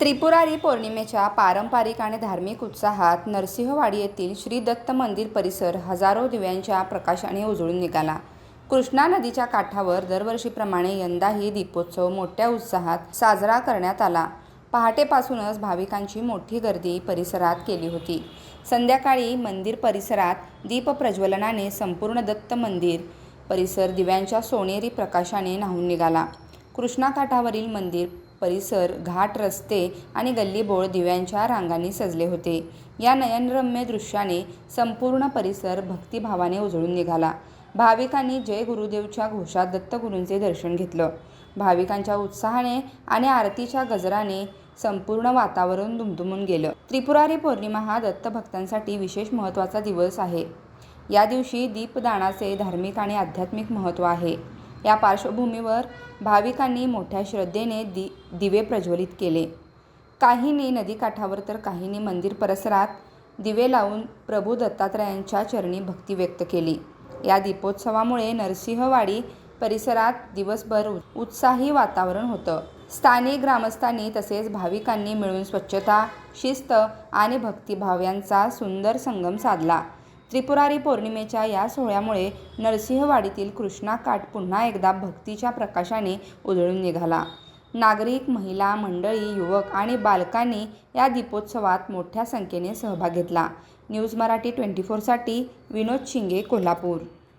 त्रिपुरारी पौर्णिमेच्या पारंपरिक आणि धार्मिक उत्साहात नरसिंहवाडी येथील श्री दत्त मंदिर परिसर हजारो दिव्यांच्या प्रकाशाने उजळून निघाला. कृष्णा नदीच्या काठावर दरवर्षीप्रमाणे यंदाही दीपोत्सव मोठ्या उत्साहात साजरा करण्यात आला. पहाटेपासूनच भाविकांची मोठी गर्दी परिसरात केली होती. संध्याकाळी मंदिर परिसरात दीप प्रज्वलनाने संपूर्ण दत्त मंदिर परिसर दिव्यांच्या सोनेरी प्रकाशाने न्हाऊन निघाला. कृष्णा काठावरील मंदिर परिसर, घाट, रस्ते आणि गल्लीबोळ दिव्यांच्या रांगांनी सजले होते. या नयनरम्य दृश्याने संपूर्ण परिसर भक्तिभावाने उजळून निघाला. भाविकांनी जय गुरुदेवच्या घोषात दत्तगुरूंचे दर्शन घेतलं. भाविकांच्या उत्साहाने आणि आरतीच्या गजराने संपूर्ण वातावरण दुमदुमून गेलं. त्रिपुरारी पौर्णिमा हा दत्तभक्तांसाठी विशेष महत्त्वाचा दिवस आहे. या दिवशी दीपदानाचे धार्मिक आणि आध्यात्मिक महत्त्व आहे. या पार्श्वभूमीवर भाविकांनी मोठ्या श्रद्धेने दिवे प्रज्वलित केले. काहींनी नदीकाठावर तर काहींनी मंदिर परिसरात दिवे लावून प्रभू दत्तात्रयांच्या चरणी भक्ती व्यक्त केली. या दीपोत्सवामुळे नरसिंहवाडी परिसरात दिवसभर उत्साही वातावरण होतं. स्थानिक ग्रामस्थांनी तसेच भाविकांनी मिळून स्वच्छता, शिस्त आणि भक्तिभाव यांचा सुंदर संगम साधला. त्रिपुरारी पौर्णिमेच्या या सोहळ्यामुळे नरसिंहवाडीतील कृष्णा काठ पुन्हा एकदा भक्तीच्या प्रकाशाने उजळून निघाला. नागरिक, महिला मंडळी, युवक आणि बालकांनी या दीपोत्सवात मोठ्या संख्येने सहभाग घेतला. न्यूज मराठी 24 साठी विनोद शिंगे, कोल्हापूर.